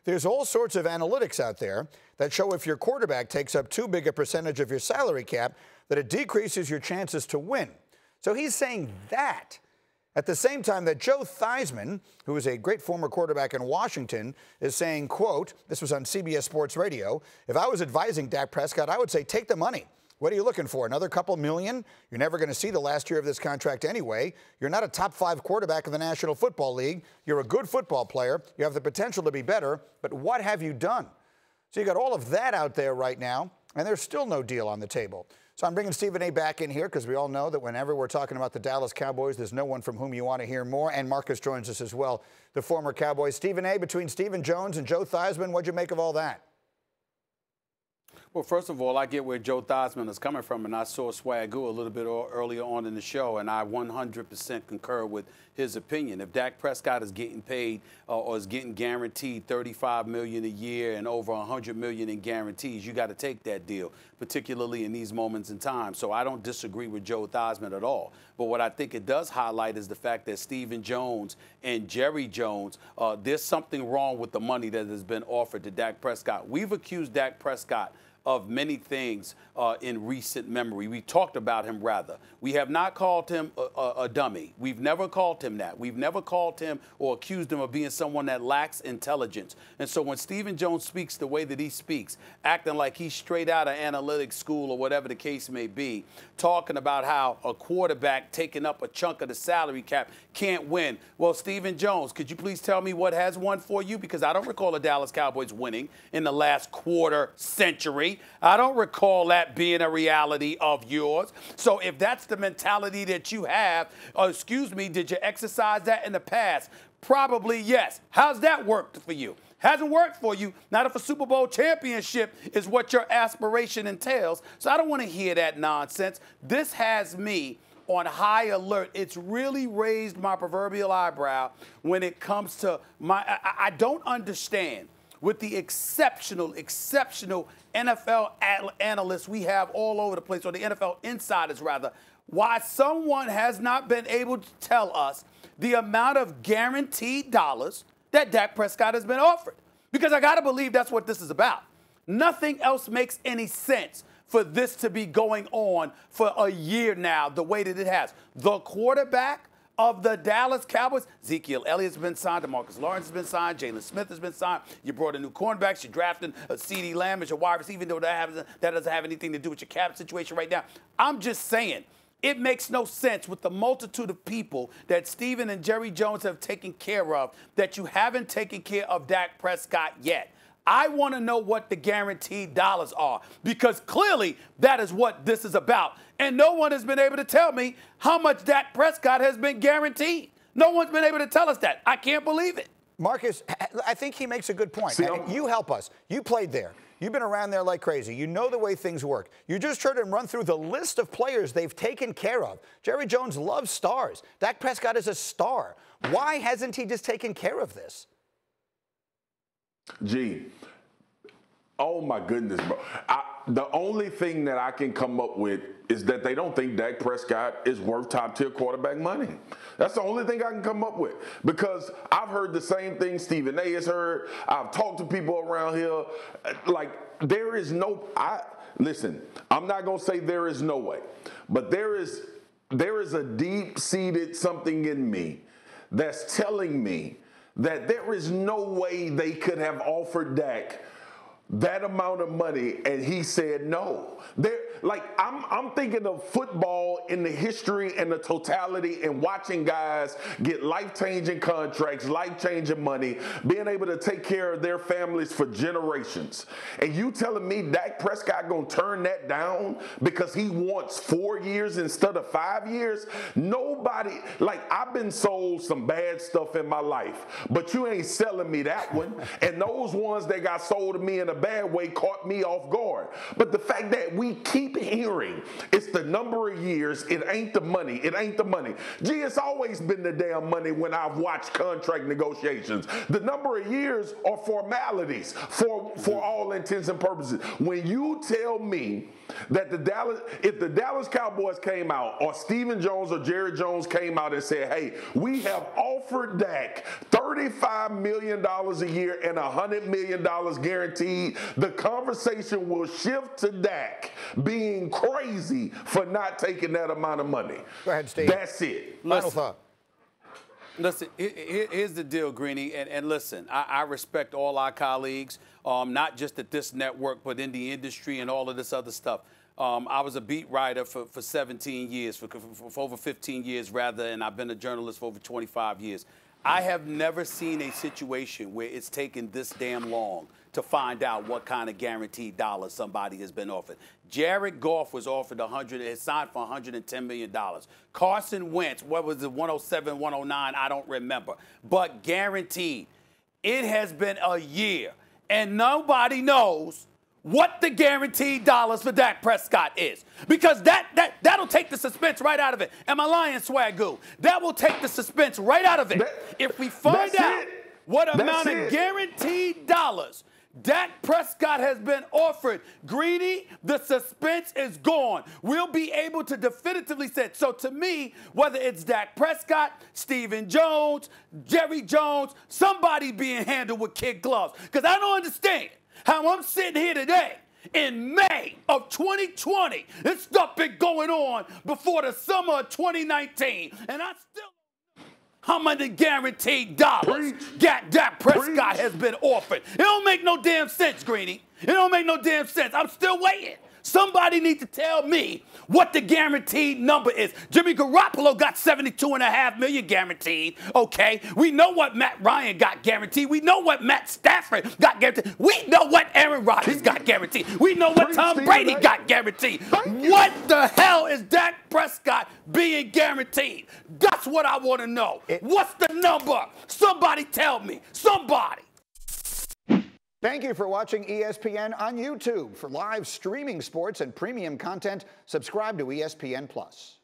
There's all sorts of analytics out there that show if your quarterback takes up too big a percentage of your salary cap, that it decreases your chances to win. So he's saying that. At the same time that Joe Theismanns, who is a great former quarterback in Washington, is saying, quote, this was on CBS Sports Radio, if I was advising Dak Prescott, I would say take the money. What are you looking for? Another couple million? You're never going to see the last year of this contract anyway. You're not a top 5 quarterback in the National Football League. You're a good football player. You have the potential to be better. But what have you done? So you got all of that out there right now, and there's still no deal on the table. So I'm bringing Stephen A. back in here because we all know that whenever we're talking about the Dallas Cowboys, there's no one from whom you want to hear more. And Marcus joins us as well, the former Cowboys. Stephen A., between Stephen Jones and Joe Theismanns, what'd you make of all that? Well, first of all, I get where Joe Theismanns is coming from, and I saw Swagoo a little bit earlier on in the show, and I 100% concur with his opinion. If Dak Prescott is getting paid or is getting guaranteed $35 million a year and over $100 million in guarantees, you got to take that deal, particularly in these moments in time. So I don't disagree with Joe Theismanns at all. But what I think it does highlight is the fact that Stephen Jones and Jerry Jones, there's something wrong with the money that has been offered to Dak Prescott. We've accused Dak Prescott of many things in recent memory. We talked about him, rather. We have not called him a dummy. We've never called him that. We've never called him or accused him of being someone that lacks intelligence. And so when Stephen Jones speaks the way that he speaks, acting like he's straight out of analytics school or whatever the case may be, talking about how a quarterback taking up a chunk of the salary cap can't win. Well, Stephen Jones, could you please tell me what has won for you? Because I don't recall the Dallas Cowboys winning in the last quarter century. I don't recall that being a reality of yours. So if that's the mentality that you have, excuse me, did you exercise that in the past? Probably yes. How's that worked for you? Hasn't worked for you. Not if a Super Bowl championship is what your aspiration entails. So I don't want to hear that nonsense. This has me on high alert. It's really raised my proverbial eyebrow when it comes to I don't understand. With the exceptional NFL analysts we have all over the place, or the NFL insiders, rather, why someone has not been able to tell us the amount of guaranteed dollars that Dak Prescott has been offered. Because I got to believe that's what this is about. Nothing else makes any sense for this to be going on for a year now the way that it has. The quarterback of the Dallas Cowboys, Ezekiel Elliott's been signed, DeMarcus Lawrence has been signed, Jalen Smith has been signed. You brought a new cornerback, you're drafting a CeeDee Lamb as your wide receiver, even though that doesn't have anything to do with your cap situation right now. I'm just saying, it makes no sense with the multitude of people that Stephen and Jerry Jones have taken care of that you haven't taken care of Dak Prescott yet. I want to know what the guaranteed dollars are, because clearly that is what this is about. And no one has been able to tell me how much Dak Prescott has been guaranteed. No one's been able to tell us that. I can't believe it. Marcus, I think he makes a good point. You help us. You played there. You've been around there like crazy. You know the way things work. You just heard him run through the list of players they've taken care of. Jerry Jones loves stars. Dak Prescott is a star. Why hasn't he just taken care of this? Gee, oh my goodness, bro. The only thing that I can come up with is that they don't think Dak Prescott is worth top-tier quarterback money. That's the only thing I can come up with, because I've heard the same thing Stephen A. has heard. I've talked to people around here. Like, there is no, listen, I'm not going to say there is no way, but there is a deep-seated something in me that's telling me that there is no way they could have offered Dak that amount of money and he said no. I'm thinking of football in the history and the totality, and watching guys get life-changing contracts, life-changing money, being able to take care of their families for generations. And you telling me Dak Prescott gonna turn that down because he wants 4 years instead of 5 years? Nobody, I've been sold some bad stuff in my life, but you ain't selling me that one. And those ones that got sold to me in a bad way caught me off guard. But the fact that we keep hearing it's the number of years, it ain't the money, it ain't the money. Gee, it's always been the damn money when I've watched contract negotiations. The number of years are formalities for all intents and purposes. When you tell me that if the Dallas Cowboys came out, or Stephen Jones or Jerry Jones came out and said, hey, we have offered Dak $35 million a year and $100 million guaranteed, the conversation will shift to Dak being crazy for not taking that amount of money. Go ahead, Steve. That's it. Final thought. Listen, here's the deal, Greeny, and listen, I respect all our colleagues, not just at this network, but in the industry and all of this other stuff. I was a beat writer for 17 years, for over 15 years, rather, and I've been a journalist for over 25 years. I have never seen a situation where it's taken this damn long to find out what kind of guaranteed dollars somebody has been offered. Jared Goff was offered signed for $110 million. Carson Wentz, what was it, 107, 109, I don't remember. But guaranteed. It has been a year, and nobody knows what the guaranteed dollars for Dak Prescott is. Because that'll take the suspense right out of it. Am I lying, Swagoo? That will take the suspense right out of it. If we find out what amount of guaranteed dollars Dak Prescott has been offered, Greeny, the suspense is gone. We'll be able to definitively say. So to me, whether it's Dak Prescott, Stephen Jones, Jerry Jones, somebody being handled with kid gloves. Because I don't understand how I'm sitting here today in May of 2020. This stuff been going on before the summer of 2019. And I still how many guaranteed dollars Dak Prescott has been offered. It don't make no damn sense, Greeny. It don't make no damn sense. I'm still waiting. Somebody needs to tell me what the guaranteed number is. Jimmy Garoppolo got $72.5 million guaranteed. Okay, we know what Matt Ryan got guaranteed. We know what Matt Stafford got guaranteed. We know what Aaron Rodgers got guaranteed. We know what Tom Brady got guaranteed. What the hell is Dak Prescott being guaranteed? That's what I want to know. What's the number? Somebody tell me. Somebody. Thank you for watching ESPN on YouTube. For live streaming sports and premium content, subscribe to ESPN+.